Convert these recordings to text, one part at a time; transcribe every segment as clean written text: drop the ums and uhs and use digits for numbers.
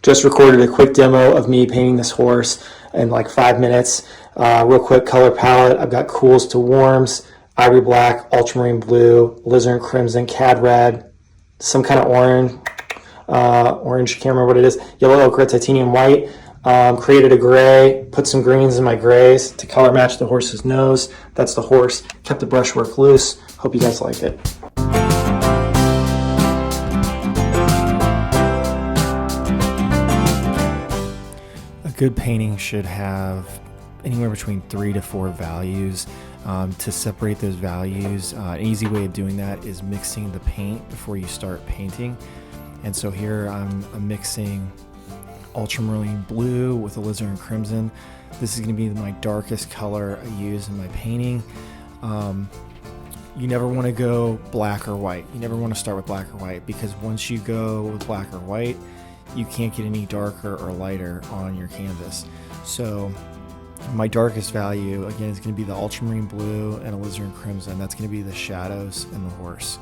Just recorded a quick demo of me painting this horse in like 5 minutes. Real quick color palette. I've got cools to warms, ivory black, ultramarine blue, alizarin crimson, cad red, some kind of orange, can't remember what it is, yellow ochre, titanium white. Created a gray, put some greens in my grays to color match the horse's nose. That's the horse. Kept the brushwork loose. Hope you guys like it. A good painting should have anywhere between 3 to 4 values. To separate those values, an easy way of doing that is mixing the paint before you start painting. And so here I'm mixing ultramarine blue with alizarin crimson. This is going to be my darkest color I use in my painting. You never want to go black or white. You never want to start with black or white, because once you go with black or white, you can't get any darker or lighter on your canvas. So my darkest value, again, is going to be the ultramarine blue and alizarin crimson. That's going to be the shadows and the horse.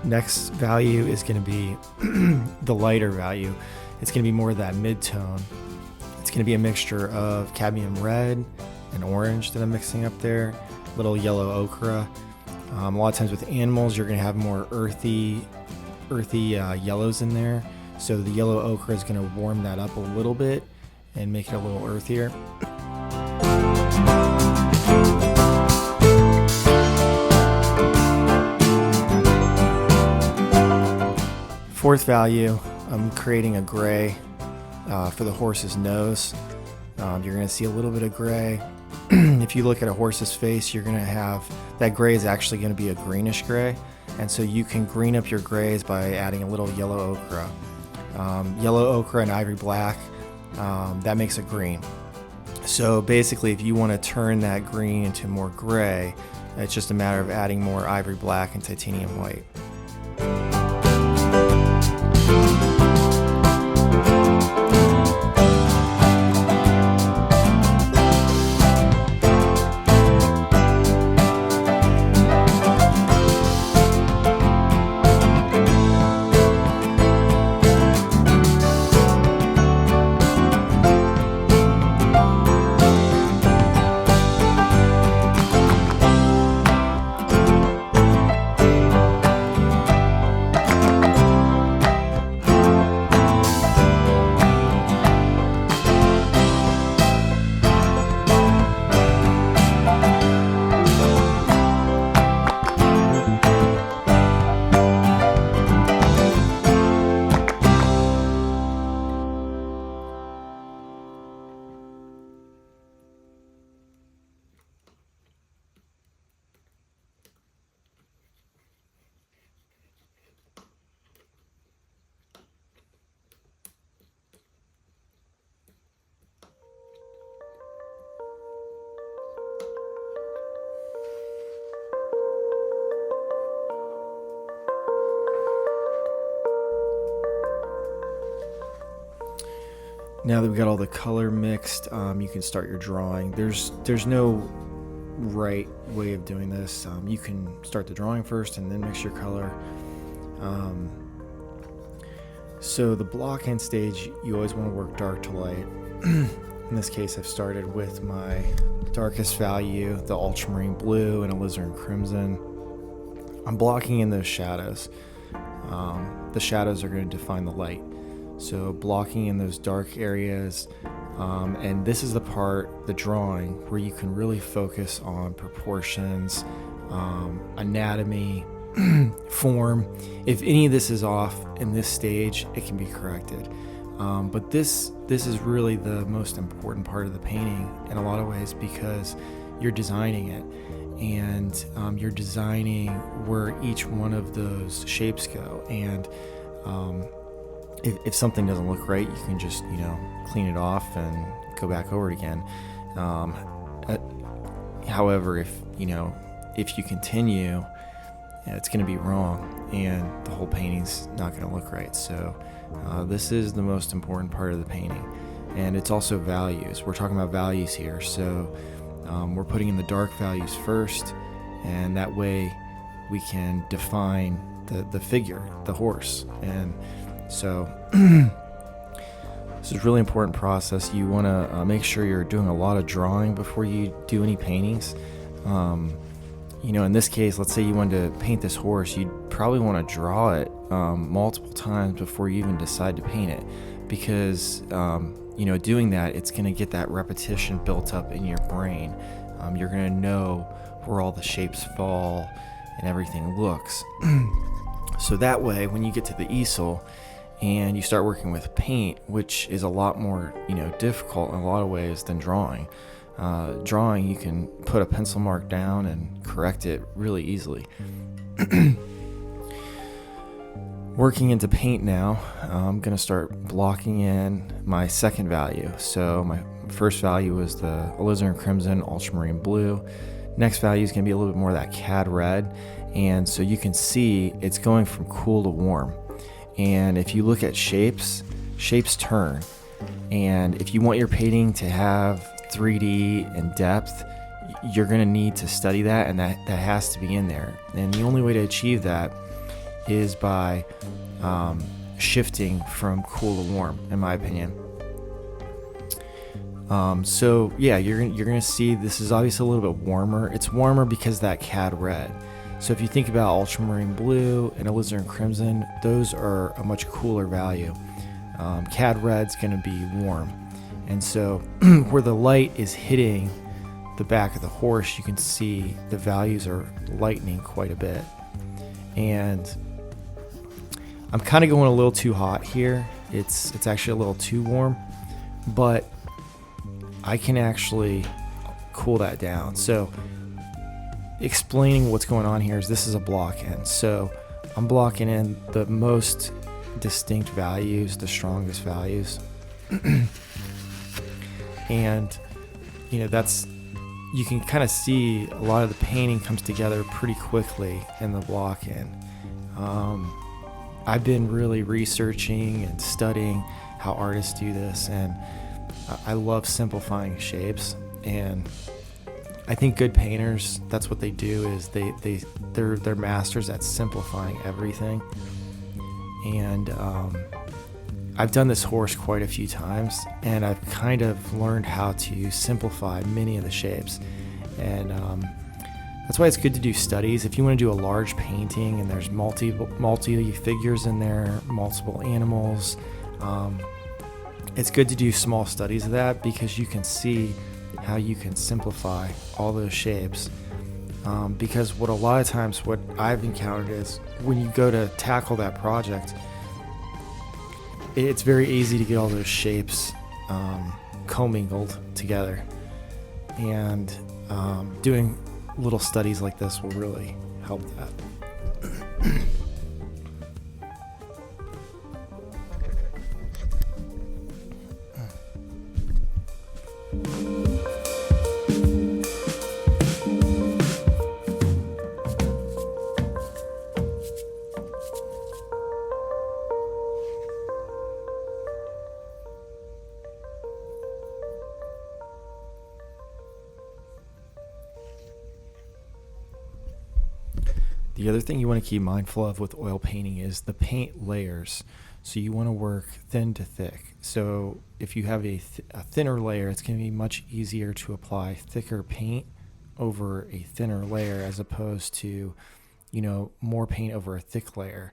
Next value is going to be the lighter value. It's going to be more of that mid-tone. It's going to be a mixture of cadmium red and orange that I'm mixing up there, little yellow ochre. A lot of times with animals, you're going to have more earthy yellows in there. So the yellow ochre is going to warm that up a little bit and make it a little earthier. Fourth value, I'm creating a gray for the horse's nose. You're going to see a little bit of gray. If you look at a horse's face, you're going to have that gray is actually going to be a greenish gray, and so you can green up your grays by adding a little yellow ochre. Yellow ochre and ivory black, that makes a green. So basically, if you want to turn that green into more gray, it's just a matter of adding more ivory black and titanium white. Now that we've got all the color mixed, you can start your drawing. There's no right way of doing this. You can start the drawing first and then mix your color. So the block end stage, you always want to work dark to light. In this case, I've started with my darkest value, the ultramarine blue and alizarin crimson. I'm blocking in those shadows. The shadows are going to define the light. So blocking in those dark areas, and this is the part, the drawing, where you can really focus on proportions, anatomy, form. If any of this is off in this stage, it can be corrected. But this is really the most important part of the painting in a lot of ways, because you're designing it, and you're designing where each one of those shapes go. And if something doesn't look right, you can just, clean it off and go back over it again. However, if you continue, it's going to be wrong, and the whole painting's not going to look right. So this is the most important part of the painting, and it's also values. We're talking about values here, so we're putting in the dark values first, and that way we can define the figure, the horse. And so This is a really important process. You want to make sure you're doing a lot of drawing before you do any paintings. In this case, let's say you wanted to paint this horse, you'd probably want to draw it multiple times before you even decide to paint it, because doing that, it's going to get that repetition built up in your brain. You're going to know where all the shapes fall and everything looks. So that way, when you get to the easel and you start working with paint, which is a lot more difficult in a lot of ways than drawing. Drawing, you can put a pencil mark down and correct it really easily. Working into paint now, I'm going to start blocking in my second value. So my first value was the alizarin crimson, ultramarine blue. Next value is going to be a little bit more of that cad red. And so you can see it's going from cool to warm. And if you look at shapes turn. And if you want your painting to have 3D and depth, you're going to need to study that, and that has to be in there. And the only way to achieve that is by shifting from cool to warm, in my opinion. You're gonna see this is obviously a little bit warmer. It's warmer because that cad red. So if you think about ultramarine blue and alizarin crimson, those are a much cooler value. Cad red's gonna be warm, and so where the light is hitting the back of the horse, you can see the values are lightening quite a bit. And I'm kind of going a little too hot here. It's actually a little too warm, but I can actually cool that down. So explaining what's going on here is this is a block in. So I'm blocking in the most distinct values, the strongest values. And you can kind of see a lot of the painting comes together pretty quickly in the block in. I've been really researching and studying how artists do this, and I love simplifying shapes. And I think good painters, that's what they do, is they're masters at simplifying everything. And I've done this horse quite a few times, and I've kind of learned how to simplify many of the shapes. And that's why it's good to do studies. If you want to do a large painting and there's multi figures in there, multiple animals, it's good to do small studies of that, because you can see how you can simplify all those shapes. Because what a lot of times what I've encountered is when you go to tackle that project, it's very easy to get all those shapes commingled together. And doing little studies like this will really help that. The other thing you want to keep mindful of with oil painting is the paint layers. So you want to work thin to thick. So if you have a thinner layer, it's going to be much easier to apply thicker paint over a thinner layer, as opposed to, more paint over a thick layer.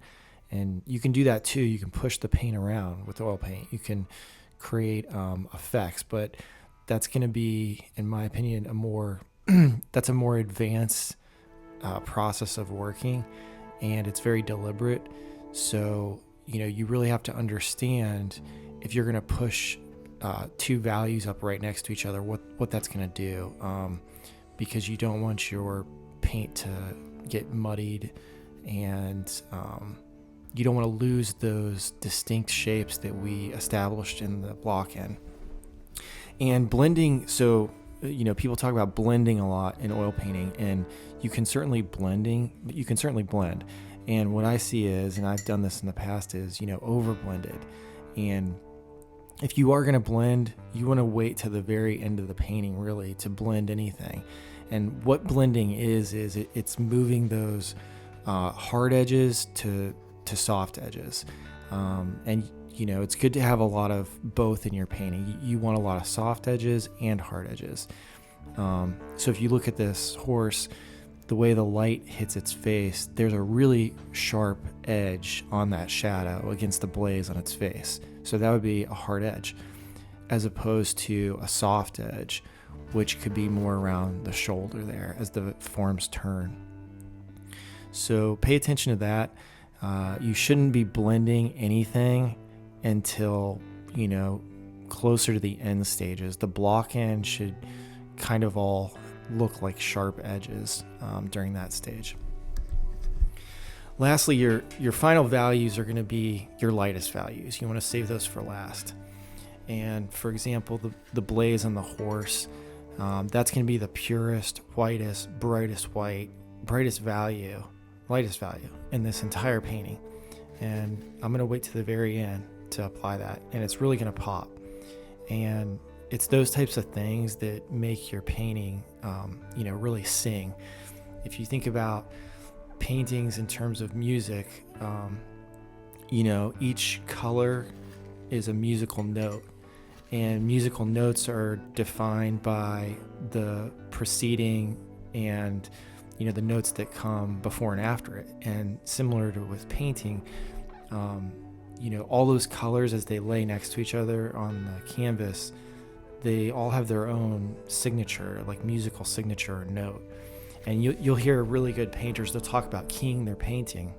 And you can do that too. You can push the paint around with oil paint. You can create effects, but that's going to be, in my opinion, that's a more advanced process of working, and it's very deliberate. So you really have to understand, if you're going to push two values up right next to each other, what that's going to do, because you don't want your paint to get muddied, and you don't want to lose those distinct shapes that we established in the block end. And blending, so people talk about blending a lot in oil painting, and you can certainly blend. And what I see is, and I've done this in the past, is, over blended. And if you are going to blend, you want to wait to the very end of the painting, really, to blend anything. And what blending is it's moving those hard edges to soft edges. And it's good to have a lot of both in your painting. You want a lot of soft edges and hard edges. So if you look at this horse, the way the light hits its face, there's a really sharp edge on that shadow against the blaze on its face. So that would be a hard edge, as opposed to a soft edge, which could be more around the shoulder there as the forms turn. So pay attention to that. You shouldn't be blending anything until, closer to the end stages. The block end should kind of all look like sharp edges during that stage. Lastly, your final values are going to be your lightest values. You want to save those for last. And for example, the blaze on the horse, that's going to be the purest, whitest, brightest value in this entire painting. And I'm going to wait to the very end to apply that, and it's really going to pop. And it's those types of things that make your painting, really sing. If you think about paintings in terms of music, each color is a musical note, and musical notes are defined by the preceding and the notes that come before and after it. And similar to with painting, all those colors as they lay next to each other on the canvas, they all have their own signature, like musical signature or note. And you'll hear really good painters, they'll talk about keying their painting,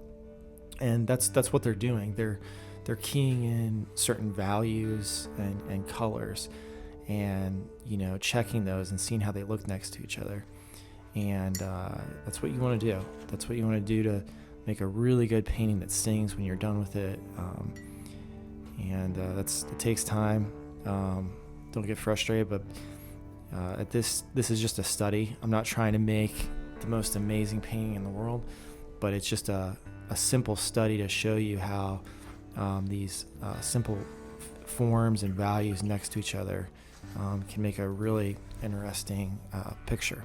and that's what they're doing. They're keying in certain values and colors, and checking those and seeing how they look next to each other. And that's what you want to do. That's what you want to do to make a really good painting that sings when you're done with it. It takes time. Don't get frustrated, but this is just a study. I'm not trying to make the most amazing painting in the world, but it's just a simple study to show you how these simple forms and values next to each other can make a really interesting picture.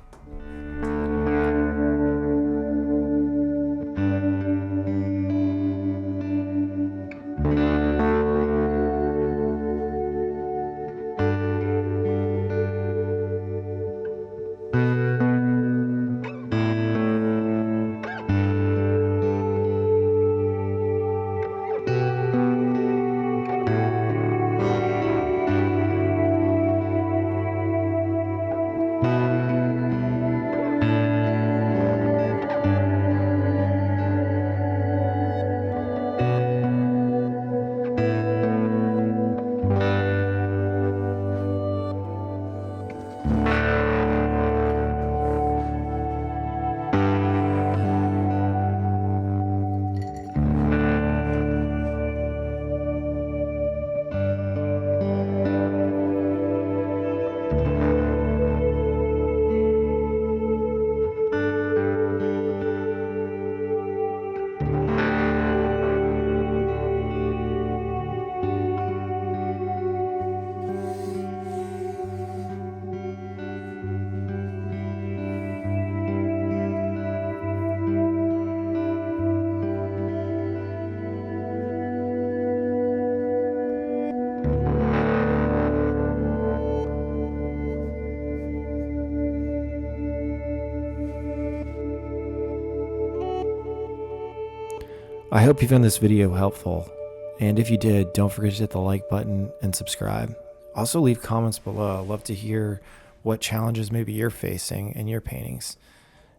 I hope you found this video helpful, and if you did, don't forget to hit the like button and subscribe. Also leave comments below. I'd love to hear what challenges maybe you're facing in your paintings.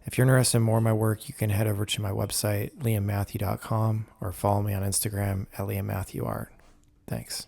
If you're interested in more of my work, you can head over to my website, liammatthew.com, or follow me on Instagram at liammatthewart. Thanks.